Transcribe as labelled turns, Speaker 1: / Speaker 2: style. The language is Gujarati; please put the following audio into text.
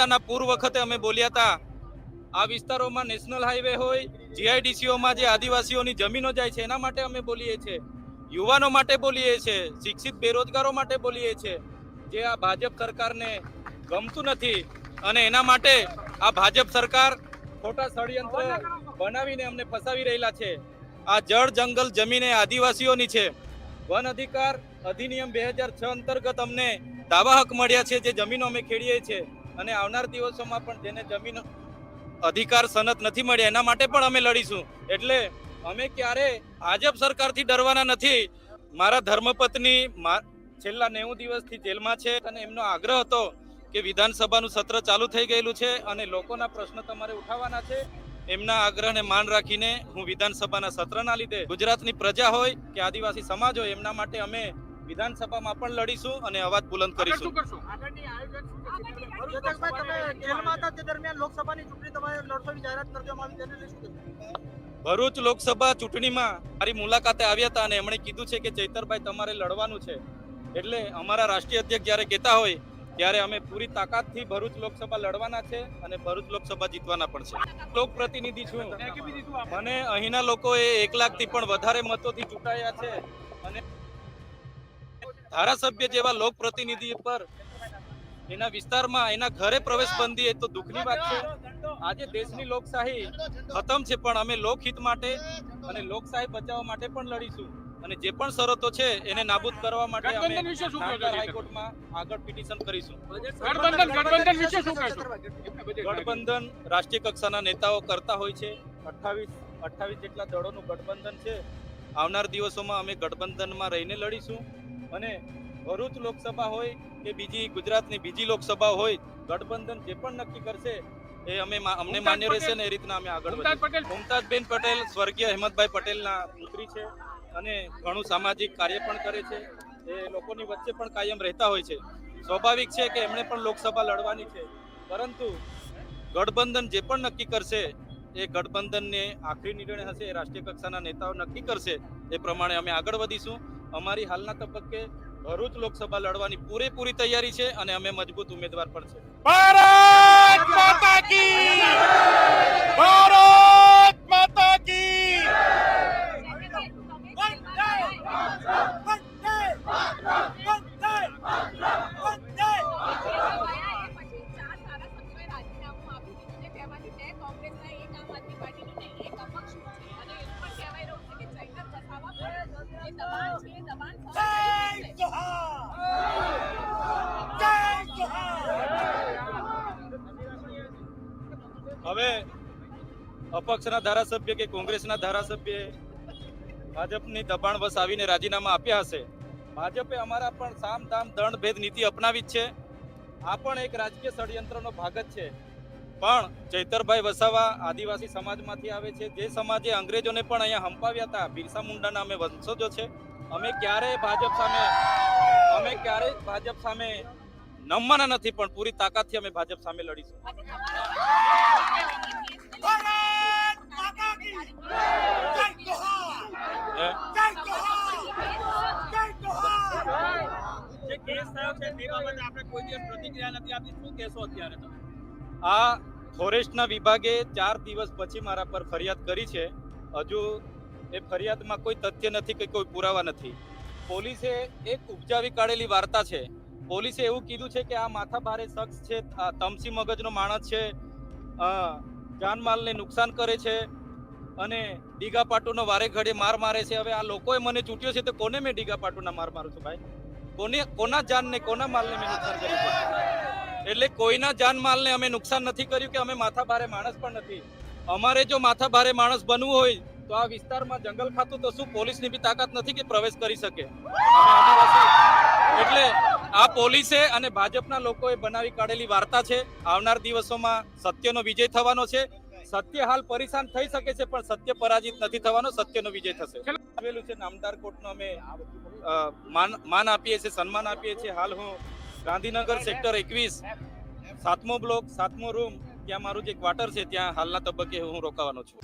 Speaker 1: નર્મદાના પૂર વખતે અમે બોલ્યા હતા, આ વિસ્તારોમાં નેશનલ હાઈવે હોય, જીઆઈડીસીઓમાં જે આદિવાસીઓની જમીનો જાય છે એના માટે અમે બોલીએ છીએ, યુવાનો માટે બોલીએ છીએ, શિક્ષિત બેરોજગારો માટે બોલીએ છીએ, જે આ ભાજપ સરકારને ગમતું નથી અને એના માટે આ ભાજપ સરકાર ખોટા ષડયંત્ર બનાવીને અમને ફસાવી રહેલા છે. આ જળ જંગલ જમીન એ આદિવાસીઓની છે. વન અધિકાર અધિનિયમ 2006 અંતર્ગત અમને દાવા હક મળ્યા છે, જે જમીનો અમે ખેડીએ છીએ અને આવનાર દિવસોમાં પણ જેને જમીન અધિકાર સનદ નથી મળ્યા એના માટે પણ અમે લડીશું. એટલે અમે ક્યારે ભાજપ સરકારથી ડરવાના નથી. મારા ધર્મપત્ની છેલ્લા 90 દિવસથી જેલમાં છે અને એમનો આગ્રહ હતો કે વિધાનસભાનું સત્ર ચાલુ થઈ ગયેલું છે અને લોકોના પ્રશ્ન તમારે ઉઠાવવાના છે. એમના આગ્રહને માન રાખીને હું વિધાનસભાના સત્રના લીધે ગુજરાતની પ્રજા હોય કે આદિવાસી સમાજ હોય એમના માટે અમે વિધાનસભામાં પણ લડીશું અને અવાજ બુલંદ કરીશું. ભરૂચ લોકસભા ચૂંટણીમાં મારી મુલાકાતે આવ્યા હતા અને એમણે કીધું છે કે ચૈતરભાઈ તમારે લડવાનું છે. એટલે અમારા રાષ્ટ્રીય અધ્યક્ષ જ્યારે કહેતા હોય ત્યારે અમે પૂરી તાકાતથી ભરૂચ લોકસભા લડવાના છે અને ભરૂચ લોકસભા જીતવાના પણ છે. લોકપ્રતિનિધિ છું. મને અહીંના લોકોએ 1 લાખથી પણ વધારે મતોથી ચૂંટાયા છે અને ધારાસભ્ય જેવા લોકપ્રતિનિધિ પર એના વિસ્તારમાં એના ઘરે પ્રવેશ બંધી એ તો દુઃખની વાત છે. આજે દેશની લોકશાહી ખતમ છે, પણ અમે લોકહિત માટે અને લોકશાહી બચાવવા માટે પણ લડીશું અને જે પણ શરતો છે એને નાબૂદ કરવા માટે અમે હાઈકોર્ટમાં આગળ પિટિશન કરીશું. ગઠબંધન રાષ્ટ્રીય કક્ષાના નેતાઓ કરતા હોય છે. 28 જેટલા દળોનું ગઠબંધન છે. આવનાર દિવસોમાં અમે ગઠબંધનમાં રહીને લડીશું અને ભરૂચ લોકસભા હોય કે બીજી ગુજરાતની બીજી લોકસભા હોય, ગઠબંધન જે પણ નક્કી કરશે એ અમને માન્ય રહેશે ને એ રીતના અમે આગળ વધીશું. મુમતાઝબેન પટેલ સ્વર્ગીય અહેમદભાઈ પટેલના પુત્રી છે અને ઘણું સામાજિક કાર્ય પણ કરે છે. એ લોકોની વચ્ચે પણ કાયમ રહેતા હોય છે. સ્વાભાવિક છે કે એમણે પણ લોકસભા લડવાની છે, પરંતુ ગઠબંધન જે પણ નક્કી કરશે એ ગઠબંધનને આખરી નિર્ણય હશે એ રાષ્ટ્રીય કક્ષાના નેતાઓ નક્કી કરશે. એ પ્રમાણે અમે આગળ વધીશું. અમારી હાલના તબક્કે ભરૂચ લોકસભા લડવાની પૂરેપૂરી તૈયારી છે અને અમે મજબૂત ઉમેદવાર પણ છે.
Speaker 2: ભારત માતા કી! ભારત માતા કી!
Speaker 1: હવે અપક્ષના ધારાસભ્ય કે કોંગ્રેસના ધારાસભ્ય ભાજપની દબાણ વશ આવીને રાજીનામા આપ્યા હશે. ભાજપે અમારા પણ સામ દામ દંડ ભેદ નીતિ અપનાવી જ છે. આ પણ એક રાજકીય ષડયંત્રનો ભાગ જ છે. પણ ચૈતરભાઈ વસાવા આદિવાસી સમાજમાંથી આવે છે, જે સમાજે અંગ્રેજોને પણ અહીંયા હંપાવ્યા હતા. બિરસા મુંડાના અમે વંશજો છે. અમે ક્યારેય ભાજપ સામે નમવાના નથી, પણ પૂરી તાકાતથી અમે ભાજપ સામે લડીશું. આ ફોરેસ્ટના વિભાગે 4 દિવસ પછી મારા પર ફરિયાદ કરી છે. હજુ એ ફરિયાદમાં કોઈ તથ્ય નથી કે કોઈ પુરાવા નથી. પોલીસે એક ઉપજાવી કાઢેલી વાર્તા છે. પોલીસે એવું કીધું છે કે આ માથાભારે શખ્સ છે, આ તમસી મગજનો માણસ છે, જાનમાલને નુકસાન કરે છે અને ડીગા પાટુનો વારે ઘડે માર મારે છે. હવે આ લોકોએ મને ચૂંટ્યો છે તો કોને મેં ડીગા પાટુના માર મારું છું ભાઈ? કોના જાનને કોના માલને મેં નુકસાન કર્યું છે? એટલે કોઈના જાન માલને અમે નુકસાન નથી કર્યું કે અમે માથાભારે માણસ પણ નથી. અમારે જો માથાભારે માણસ બનવું હોય તો આ વિસ્તારમાં જંગલ ખાતું તો શું પોલીસની બી તાકાત નથી કે પ્રવેશ કરી શકે. એટલે આ પોલીસે અને ભાજપના લોકોએ બનાવી કાઢેલી વાર્તા છે. આવનાર દિવસોમાં સત્યનો વિજય થવાનો છે. સત્ય હાલ પરેશાન થઈ શકે છે, પણ સત્ય પરાજિત નથી થવાનો. સત્યનો વિજય થશે. આવેલું છે નામદાર કોર્ટનો અમે માન આપીએ છીએ, સન્માન આપીએ છીએ. હાલ હું ગાંધીનગર સેક્ટર 21 7મો બ્લોક 7મો રૂમ ત્યાં મારું જે ક્વાર્ટર છે ત્યાં હાલના તબક્કે હું રોકાવાનો છું.